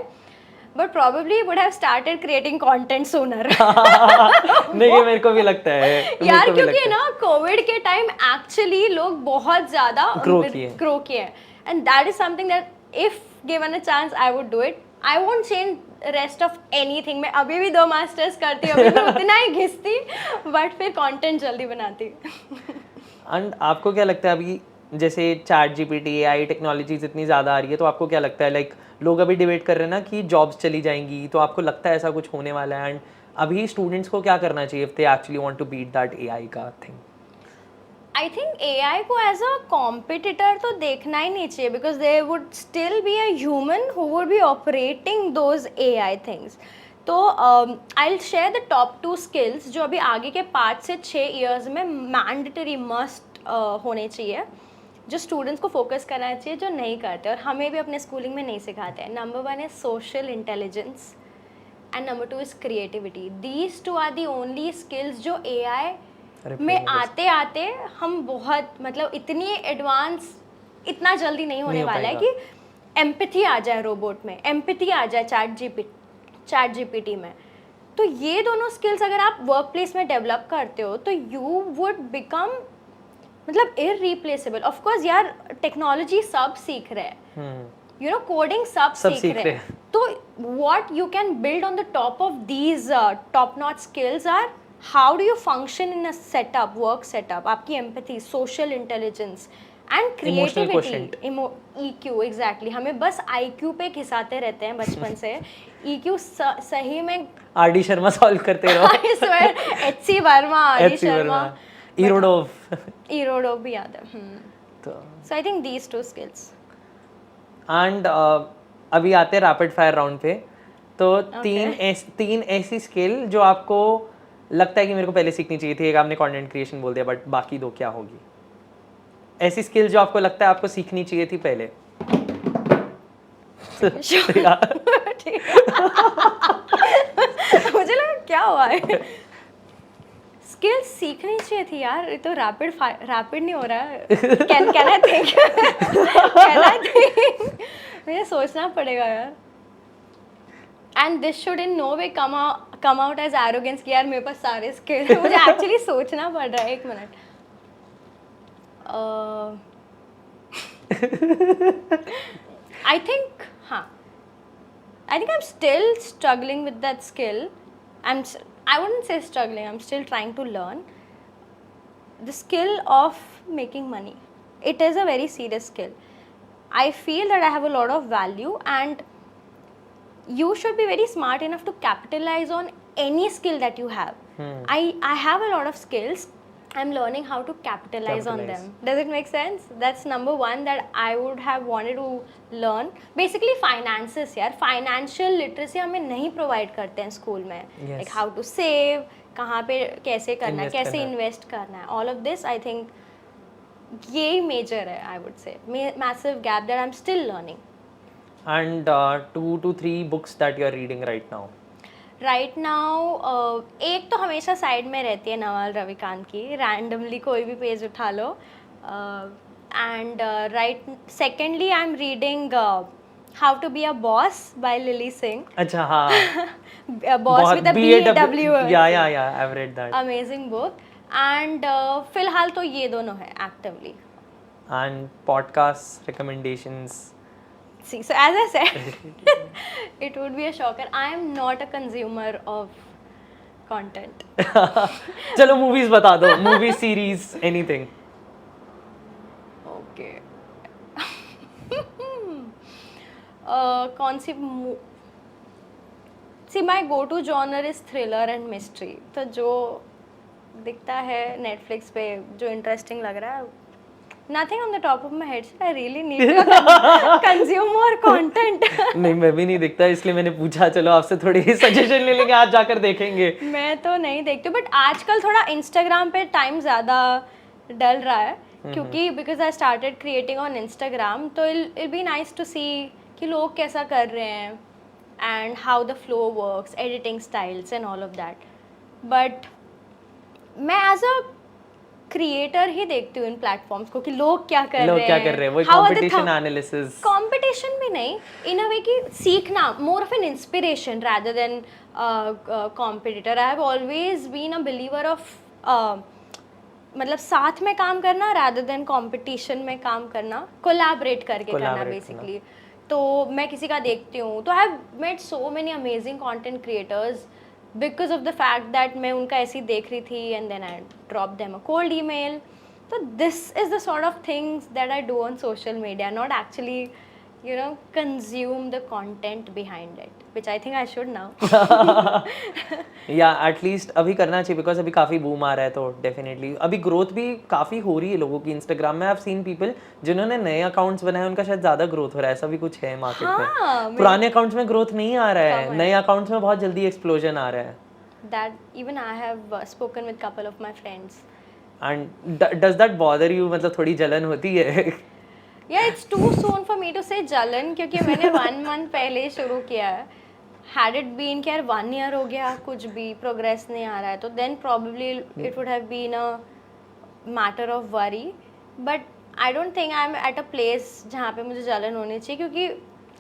but probably would have started creating content sooner. नहीं, ये मेरे को भी लगता है, यार क्योंकि ना कोविड के टाइम एक्चुअली लोग बहुत ज्यादा ग्रो किए हैं, and that is something that if given a chance I would do it. I won't change rest of anything. मैं अभी भी 2 मास्टर्स करती हूँ, अभी भी उतना ही घिसती, बट फिर कंटेंट जल्दी बनाती. एंड आपको क्या लगता है अभी जैसे चैट जीपीटी, एआई टेक्नोलॉजीज इतनी ज़्यादा आ रही है, तो आपको क्या लगता है, लाइक लोग अभी डिबेट कर रहे हैं ना कि जॉब्स चली जाएंगी, तो आपको लगता है ऐसा कुछ होने वाला है? एंड अभी स्टूडेंट्स को क्या करना चाहिए if they actually want to beat that AI का थिंग? आई थिंक AI को एज अ कॉम्पिटिटर तो देखना ही नहीं चाहिए, because there would still be a human who would be operating those AI things. तो I will share the top 2 skills जो अभी आगे के 5 से 6 ईयर्स में मैंडेटरी मस्ट होने चाहिए, जो स्टूडेंट्स को फोकस करना चाहिए, जो नहीं करते और हमें भी अपने स्कूलिंग में नहीं सिखाते हैं. Number 1 is social intelligence and number 2 is creativity. These 2 are the only skills जो AI में आते आते हम बहुत मतलब इतनी एडवांस इतना जल्दी नहीं होने वाला है कि एम्पैथी आ जाए रोबोट में, एम्पैथी आ जाए चैट जीपीटी में. तो ये दोनों स्किल्स अगर आप वर्क प्लेस में डेवलप करते हो तो यू वुड बिकम मतलब इररिप्लेसेबल. ऑफ कोर्स यार टेक्नोलॉजी सब सीख रहे हैं, यू नो कोडिंग सब सीख रहे हैं. तो what you can build on the top of these top notch skills are how do you function in a setup, work setup, आपकी empathy, social intelligence and creativity, EQ. Exactly. हमें बस IQ पे घिसाते रहते हैं बचपन से. EQ सही में RD शर्मा सॉल्व करते रहो. I swear, HC Verma, RD Sharma, Irodov भी याद है. तो So I think these 2 skills. And अभी आते हैं रैपिड फायर राउंड पे. तो तीन ऐसी स्किल जो आपको लगता है कि मेरे को पहले सीखनी चाहिए थी. एक आपने कंटेंट क्रिएशन बोल दिया, बट बाकी 2 क्या होगी? ऐसी स्किल जो आपको लगता है आपको सीखनी चाहिए थी पहले. मुझे लगा क्या हुआ है. स्किल्स सीखनी चाहिए थी यार. ये तो रैपिड नहीं हो रहा है. कैन आई थिंक मुझे सोचना पड़ेगा यार. And this should in no way come out as arrogance कि यार मेरे पास सारे स्किल्स. मुझे एक्चुअली सोचना पड़ रहा है. 1 minute. I think I'm still struggling with that skill. I wouldn't say struggling, I'm still trying to learn the skill of making money. It is a very serious skill. I feel that I have a lot of value, and you should be very smart enough to capitalize on any skill that you have. I have a lot of skills. I'm learning how to capitalize on them. Does it make sense? That's number 1 that I would have wanted to learn. Basically finances यार. Financial literacy हमें नहीं provide करते हैं school में. Like how to save, कहाँ पे कैसे करना है, कैसे invest करना है. All of this I think ये major है, I would say. Massive gap that I'm still learning. And 2 to 3 books that you are reading right now. Right now एक तो हमेशा साइड में रहती है नवल रविकांत की. रैंडमली कोई भी पेज उठा लो. And secondly I am reading how to be a boss by Lily Singh. अच्छा, हाँ. Boss with a BW. Yeah I have read that. Amazing book. And फिलहाल तो ये दोनों है actively. And podcast recommendations. See, so as I said, it would be a shocker. I am not a consumer of content. चलो movies बता दो. Movie series anything. Okay. कौन सी See, my go-to genre is thriller and mystery. तो जो दिखता है Netflix पे जो इंटरेस्टिंग लग रहा है Nothing on the top of my head. I really need to consume more content. नहीं मैं भी नहीं देखता इसलिए मैंने पूछा, चलो आपसे थोड़ी सजेशन ले लेंगे, आज जाकर देखेंगे। मैं तो नहीं देखती हूँ, बट आजकल थोड़ा इंस्टाग्राम पे टाइम ज़्यादा डल रहा है क्योंकि because I started creating on Instagram, तो इट बी नाइस टू सी कि लोग कैसा कर रहे हैं and how the flow works, editing styles and all of that. But मैं एज अ क्रिएटर ही देखती हूँ इन प्लेटफॉर्म्स को कि लोग क्या कर लोग रहे क्या हैं, कर रहे हैं, वो how are the competition thumb- analysis. Competition भी नहीं, इन अ वे कि सीखना, more of an inspiration rather than competitor. I have always been a believer of मतलब साथ में काम करना rather than कंपटीशन में काम करना, कोलैबोरेट करके करना Collaborate बेसिकली। तो मैं किसी का देखती हूँ, तो I have met so many amazing content creators because of the fact that मैं उनका ऐसे ही देख रही थी and then I drop them a cold email. So this is the sort of things that I do on social media, not actually, you know, consume the content behind it, which I think I should now. या at least अभी करना चाहिए because अभी काफ़ी boom आ रहा है, तो definitely अभी ग्रोथ भी काफ़ी हो रही है लोगों की इंस्टाग्राम में। आई हैव सीन पीपल जिन्होंने नए अकाउंट्स बनाए, उनका शायद ज़्यादा ग्रोथ हो रहा है, ऐसा भी कुछ है मार्केट में। पुराने अकाउंट्स में ग्रोथ नहीं आ रहा है, नए अकाउंट्स में बहुत जल्दी एक्सप्लोजन आ रहा है। That even I have spoken with couple of my friends. And does that bother you, मतलब थोड़ी जलन होती है? Yeah, it's too soon for me to say जलन, क्योंकि मैंने 1 month पहले ही शुरू किया है। Had it been कि यार 1 year हो गया, कुछ भी प्रोग्रेस नहीं आ रहा है, तो then probably it would have been a matter of worry. But I don't think I'm at a place जहाँ पे मुझे जलन होनी चाहिए, क्योंकि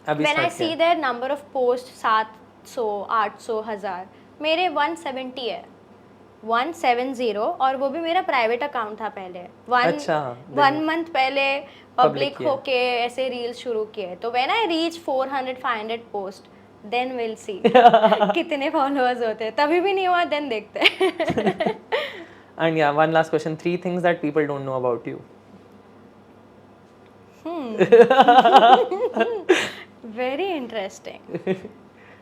अभी when I start see their number of posts 700, 800, 1000, मेरे 170 है, 170, और वो भी मेरा प्राइवेट अकाउंट था पहले। अच्छा, 1 month पहले पब्लिक किया। होके ऐसे रील्स शुरू किए, तो when I reach 400-500 post, then will see कितने फॉलोअर्स होते हैं। तभी भी नहीं हुआ, देन देखते हैं। एंड या one last question, 3 things that people don't know about you. Very interesting.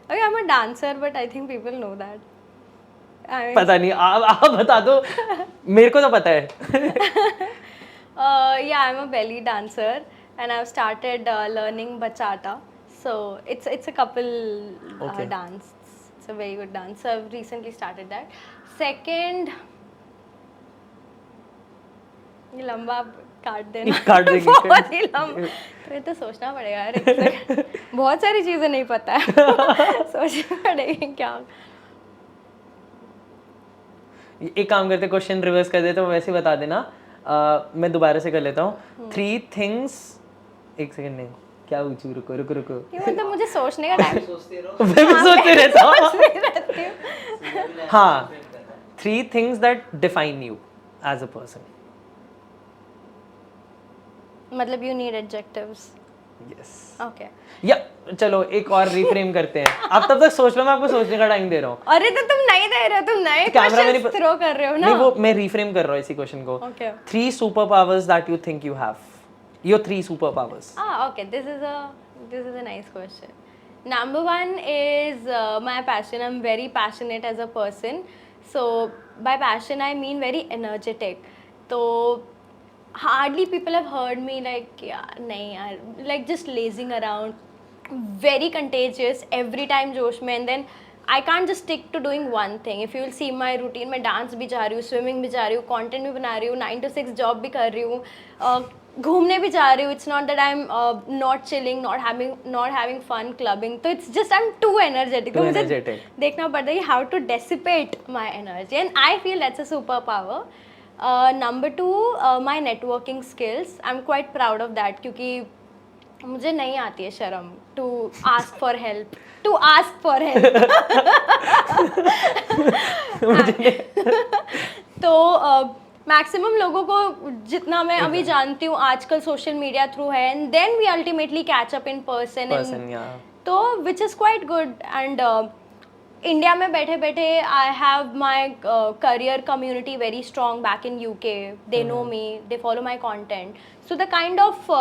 Okay, I'm a dancer, but I think people know that. I mean, पता नहीं, आप बता दो, मेरे को तो पता है। yeah, I'm a belly dancer, and I've started learning bachata. So it's a couple Okay. dance. It's a very good dance. So I've recently started that. Second, ये लंबा आप काट देना। काट देंगे। बहुत ही लंबा, तो ये तो सोचना पड़ेगा यार, एक second। बहुत सारी चीजें नहीं पता है। सोचना पड़ेगा क्या। एक काम करते, क्वेश्चन रिवर्स कर देते, वैसे बता देना। मैं दोबारा से कर लेता हूँ। 3 things, एक सेकंड नहीं, क्या ऊँचू, रुको रुको रुको, ये मतलब मुझे सोचने का टाइम मैं भी सोचते रहता हूँ। रहती हूँ। हाँ, 3 things that define you as a person. मतलब you need adjectives. Yes. Okay. या चलो एक और रिफ्रेम करते हैं। आप तब तक सोच लो, मैं आपको सोचने का टाइम दे रहा हूँ। अरे तो तुम नहीं दे रहे हो, तुम नए कैमरा में क्वेश्चंस थ्रो कर रहे हो ना। नहीं, वो मैं रिफ्रेम कर रहा हूँ इसी क्वेश्चन को। Okay. 3 superpowers that you think you have. Your 3 superpowers. Okay. This is a nice question. Number 1 is my passion. I'm very passionate as a person. So by passion I mean very energetic. So hardly people have heard me like yeah, nahi yaar, like just lazing around, very contagious, every time जोश में, and then I can't just stick to doing one thing. If you will see my routine, मैं dance भी जा रही हूँ, swimming भी जा रही हूँ, कंटेंट भी बना रही हूँ, 9 to 6 जॉब भी कर रही हूँ, घूमने भी जा रही हूँ. It's not that I'm not chilling, not having fun clubbing. तो it's just I'm too energetic. Too तो मुझे energetic. देखना पड़ता है how to dissipate my energy, and I feel that's a superpower. Number 2, my networking skills. I'm quite proud of that क्योंकि मुझे नहीं आती है शर्म to ask for help. तो मैक्सिमम लोगों को जितना मैं अभी जानती हूँ आजकल सोशल मीडिया थ्रू है, and then we ultimately catch up in person, तो which is quite good. And India में बैठे बैठे I have my career community very strong back in UK. They know me, they follow my content, so the kind of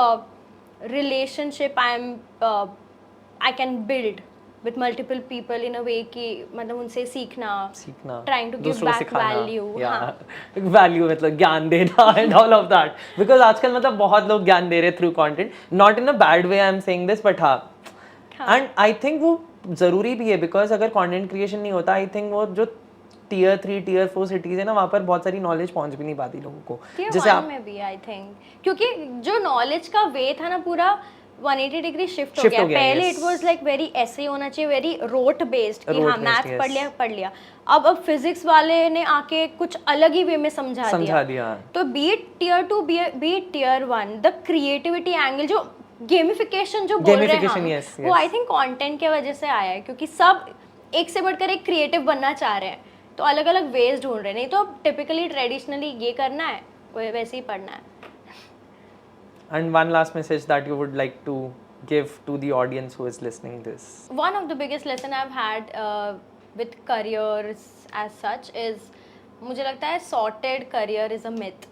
relationship I can build with multiple people in a way कि मतलब उनसे सीखना trying to give दूसरों को back सिखाना, value, हाँ। Value मतलब ज्ञान देना and all of that, because आजकल मतलब बहुत लोग ज्ञान दे रहे through content, not in a bad way I am saying this, but हाँ, एंड आई थिंक वो ज़रूरी भी है, बिकॉज अगर कंटेंट क्रिएशन नहीं होता, आई थिंक वो जो Tier 3 Tier 4 सिटीज है ना, वहाँ पर बहुत सारी नॉलेज पहुँच भी नहीं पाती लोगों को। जैसे आप में भी आई थिंक, क्योंकि जो नॉलेज का वे था ना पूरा 180 डिग्री शिफ्ट हो गया। पहले इट वाज लाइक वेरी ऐसे होना चाहिए, वेरी रोट बेस्ड कि हाँ मैथ पढ़ लिया। अब फिजिक्स वाले ने आके कुछ अलग ही वे में समझा दिया। तो beat Tier 2 beat Tier 1, the creativity angle, जो गेमिफिकेशन जो बोल रहे हैं हम, वो आई थिंक कंटेंट के वजह से आया है, क्योंकि सब एक से बढ़कर एक क्रिएटिव बनना चाह रहे हैं, तो अलग अलग वेज ढूंढ रहे हैं। नहीं तो टिपिकली ट्रेडिशनली ये करना है, कोई वैसे ही पढ़ना है। And one last message that you would like to give to the audience who is listening this. One of the biggest lesson I've had with careers as such is, मुझे लगता है sorted career is a myth.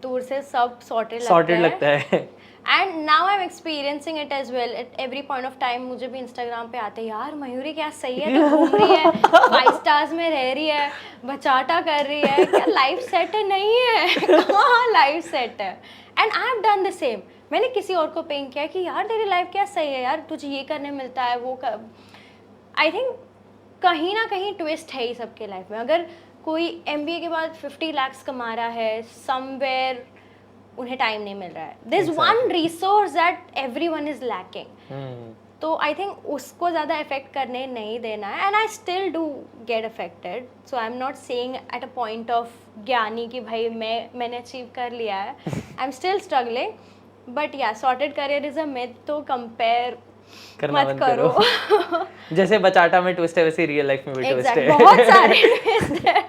दूर से सब sorted लगता है। And now I'm experiencing it as well. At every point of time मुझे भी Instagram पे आते हैं, यार मयूरी क्या सही है, तो घूम रही है, 5 stars में रह रही है, बचाटा कर रही है, क्या लाइफ सेट है? नहीं है, कहाँ लाइफ सेट है? And I have done the same. मैंने किसी और को पिंक किया कि यार तेरी लाइफ क्या सही है यार, तुझे ये करने मिलता है, वो कर। आई थिंक कहीं ना कहीं ट्विस्ट है ही सबके लाइफ में। अगर कोई MBA के बाद 50 lakhs कमा रहा है, समवेयर उन्हें टाइम नहीं मिल रहा है, this one resource that everyone is lacking. तो आई थिंक उसको ज़्यादा इफेक्ट करने नहीं देना है, and I still do get affected, so I am not saying at a point of ज्ञानी कि भाई मैंने अचीव कर लिया है, I am still struggling, but yeah sorted career is a myth, तो कंपेयर मत करो। जैसे बचाटा में ट्विस्ट है, वैसे रियल लाइफ में भी ट्विस्ट है, बहुत सारे ट्विस्ट है।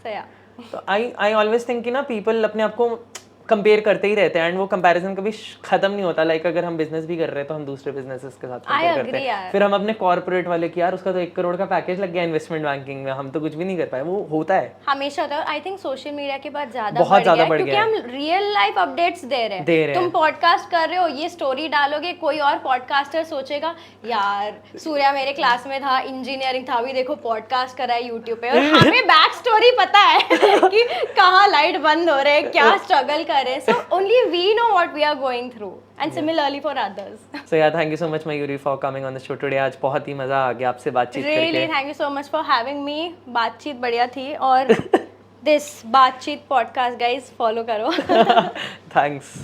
So yeah. तो आई ऑलवेज थिंक कि ना पीपल अपने आप को कंपेयर करते ही रहते हैं, एंड वो कंपैरिजन कभी खत्म नहीं होता। लाइक अगर हम बिजनेस भी कर रहे हैं तो हम दूसरे बिजनेसेस के साथ कंपेयर करते हैं, फिर हम अपने कॉर्पोरेट वाले की यार उसका तो 1 करोड़ का पैकेज लग गया इन्वेस्टमेंट बैंकिंग में, हम तो कुछ भी नहीं कर पाए। वो होता है, हमेशा होता है। आई थिंक सोशल मीडिया के बाद बहुत ज्यादा बढ़ गया, क्योंकि हम रियल लाइफ अपडेट्स दे रहे हैं। तुम पॉडकास्ट कर रहे हो, ये स्टोरी डालोगे, कोई और पॉडकास्टर सोचेगा यार सूर्या मेरे क्लास में था, इंजीनियरिंग था, अभी देखो पॉडकास्ट कर रहा है यूट्यूब पे, और हमें बैक स्टोरी पता है कि कहाँ लाइट बंद हो रहे हैं, क्या स्ट्रगल कर रहे हैं। So only we know what we are going through, and similarly for others. So yeah, thank you so much Mayuri for coming on the show today. आज बहुत ही मजा आ गया आपसे बातचीत करके। Really, thank you so much for having me. बातचीत बढ़िया थी, और this बातचीत podcast guys follow करो। Thanks.